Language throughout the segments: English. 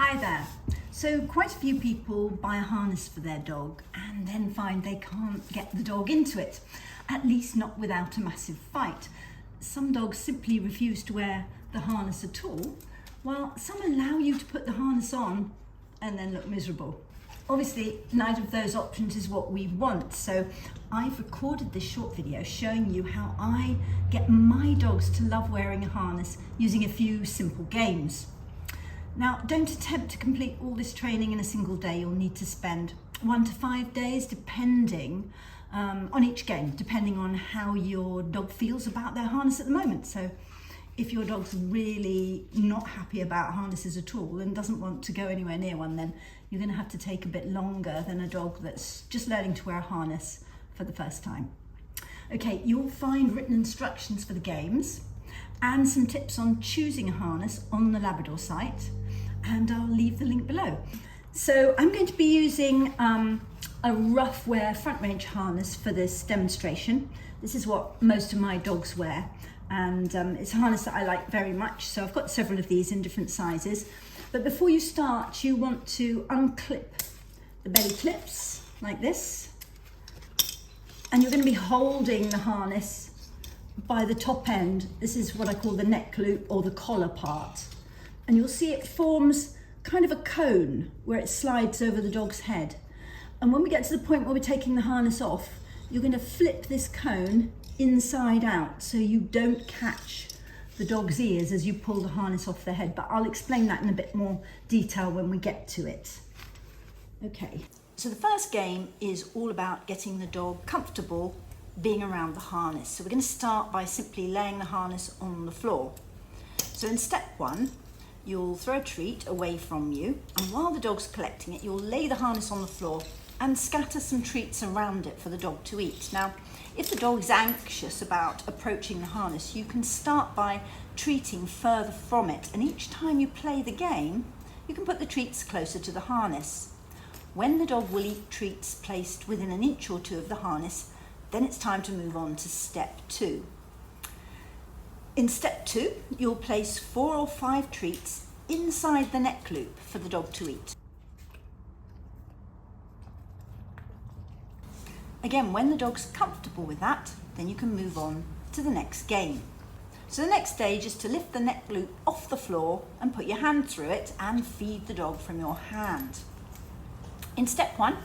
Hi there. So quite a few people buy a harness for their dog and then find they can't get the dog into it, at least not without a massive fight. Some dogs simply refuse to wear the harness at all, while some allow you to put the harness on and then look miserable. Obviously, neither of those options is what we want, so I've recorded this short video showing you how I get my dogs to love wearing a harness using a few simple games. Now, don't attempt to complete all this training in a single day. You'll need to spend 1 to 5 days depending on each game, depending on how your dog feels about their harness at the moment. So if your dog's really not happy about harnesses at all and doesn't want to go anywhere near one, then you're going to have to take a bit longer than a dog that's just learning to wear a harness for the first time. Okay, you'll find written instructions for the games and some tips on choosing a harness on the Labrador site, and I'll leave the link below. So I'm going to be using a rough wear front range harness for this demonstration. This is what most of my dogs wear, and it's a harness that I like very much, so I've got several of these in different sizes. But before you start, you want to unclip the belly clips like this, and you're going to be holding the harness by the top end. This is what I call the neck loop or the collar part, and you'll see it forms kind of a cone where it slides over the dog's head. And when we get to the point where we're taking the harness off, you're going to flip this cone inside out so you don't catch the dog's ears as you pull the harness off their head, but I'll explain that in a bit more detail when we get to it. Okay, so the first game is all about getting the dog comfortable being around the harness. So we're going to start by simply laying the harness on the floor. So in step 1, you'll throw a treat away from you, and while the dog's collecting it, you'll lay the harness on the floor and scatter some treats around it for the dog to eat. Now, if the dog is anxious about approaching the harness, you can start by treating further from it, and each time you play the game, you can put the treats closer to the harness. When the dog will eat treats placed within an inch or two of the harness, then it's time to move on to step 2. In step 2, you'll place 4 or 5 treats inside the neck loop for the dog to eat. Again, when the dog's comfortable with that, then you can move on to the next game. So the next stage is to lift the neck loop off the floor and put your hand through it and feed the dog from your hand. In step 1,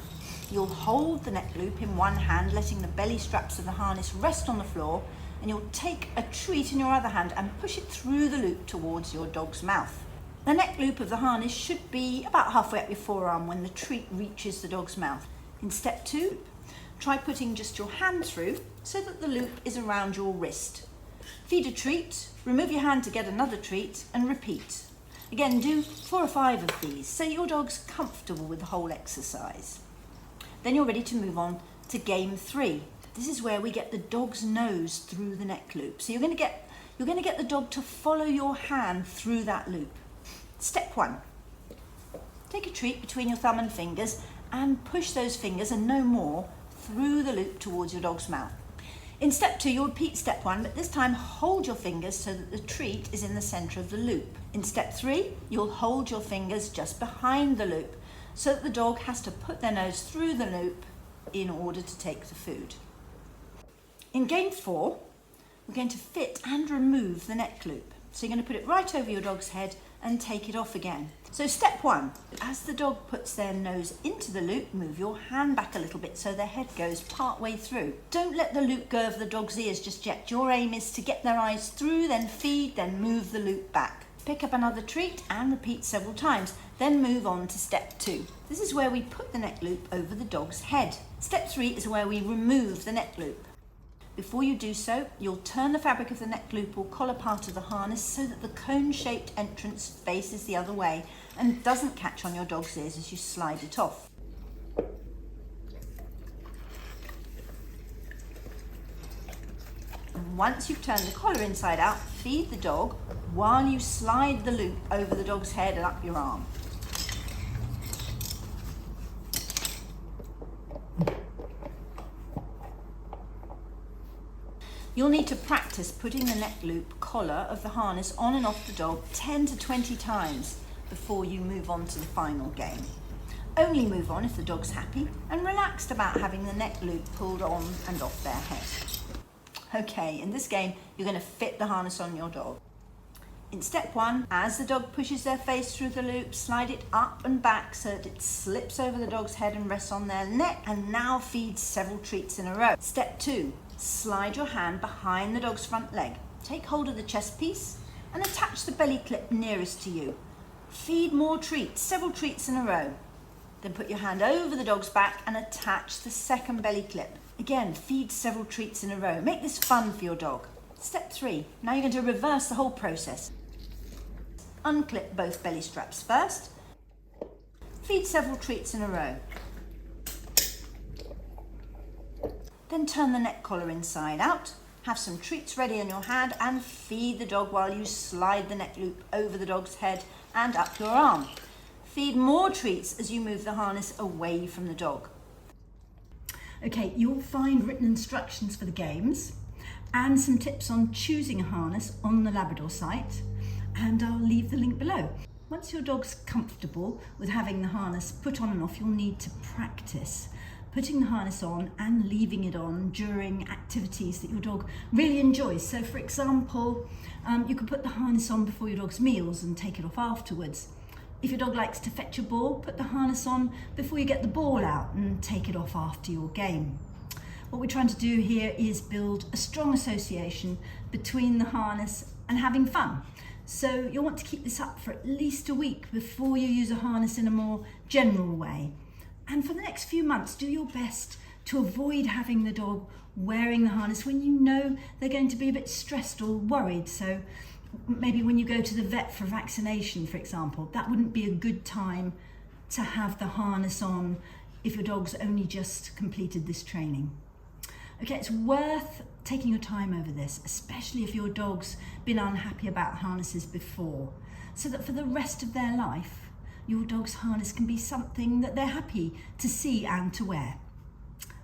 you'll hold the neck loop in one hand, letting the belly straps of the harness rest on the floor, and you'll take a treat in your other hand and push it through the loop towards your dog's mouth. The neck loop of the harness should be about halfway up your forearm when the treat reaches the dog's mouth. In step 2, try putting just your hand through so that the loop is around your wrist. Feed a treat, remove your hand to get another treat, and repeat. Again, do 4 or 5 of these so your dog's comfortable with the whole exercise. Then you're ready to move on to game 3. This is where we get the dog's nose through the neck loop. So you're going to get the dog to follow your hand through that loop. Step 1. Take a treat between your thumb and fingers and push those fingers and no more through the loop towards your dog's mouth. In step 2, you'll repeat step 1, but this time hold your fingers so that the treat is in the center of the loop. In step 3, you'll hold your fingers just behind the loop so that the dog has to put their nose through the loop in order to take the food. In game 4, we're going to fit and remove the neck loop. So you're going to put it right over your dog's head and take it off again. So step 1, as the dog puts their nose into the loop, move your hand back a little bit so their head goes part way through. Don't let the loop go over the dog's ears just yet. Your aim is to get their eyes through, then feed, then move the loop back. Pick up another treat and repeat several times, then move on to step 2. This is where we put the neck loop over the dog's head. Step 3 is where we remove the neck loop. Before you do so, you'll turn the fabric of the neck loop or collar part of the harness so that the cone-shaped entrance faces the other way and doesn't catch on your dog's ears as you slide it off. And once you've turned the collar inside out, feed the dog while you slide the loop over the dog's head and up your arm. You'll need to practice putting the neck loop collar of the harness on and off the dog 10 to 20 times before you move on to the final game. Only move on if the dog's happy and relaxed about having the neck loop pulled on and off their head. Okay, in this game, you're going to fit the harness on your dog. In step 1, as the dog pushes their face through the loop, slide it up and back so that it slips over the dog's head and rests on their neck, and now feed several treats in a row. Step 2, slide your hand behind the dog's front leg. Take hold of the chest piece and attach the belly clip nearest to you. Feed more treats, several treats in a row. Then put your hand over the dog's back and attach the second belly clip. Again, feed several treats in a row. Make this fun for your dog. Step 3, now you're going to reverse the whole process. Unclip both belly straps first. Feed several treats in a row. Then turn the neck collar inside out. Have some treats ready in your hand and feed the dog while you slide the neck loop over the dog's head and up your arm. Feed more treats as you move the harness away from the dog. Okay, you'll find written instructions for the games and some tips on choosing a harness on the Labrador site, and I'll leave the link below. Once your dog's comfortable with having the harness put on and off, you'll need to practice putting the harness on and leaving it on during activities that your dog really enjoys. So for example, you could put the harness on before your dog's meals and take it off afterwards. If your dog likes to fetch a ball, put the harness on before you get the ball out and take it off after your game. What we're trying to do here is build a strong association between the harness and having fun. So you'll want to keep this up for at least a week before you use a harness in a more general way. And for the next few months, do your best to avoid having the dog wearing the harness when you know they're going to be a bit stressed or worried. So maybe when you go to the vet for vaccination, for example, that wouldn't be a good time to have the harness on if your dog's only just completed this training. Okay, it's worth taking your time over this, especially if your dog's been unhappy about harnesses before, so that for the rest of their life, your dog's harness can be something that they're happy to see and to wear.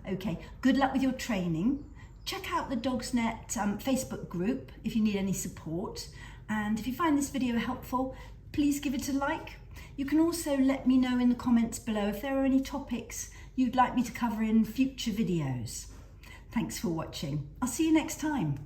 Okay, good luck with your training. Check out the Dogsnet Facebook group if you need any support. And if you find this video helpful, please give it a like. You can also let me know in the comments below if there are any topics you'd like me to cover in future videos. Thanks for watching. I'll see you next time.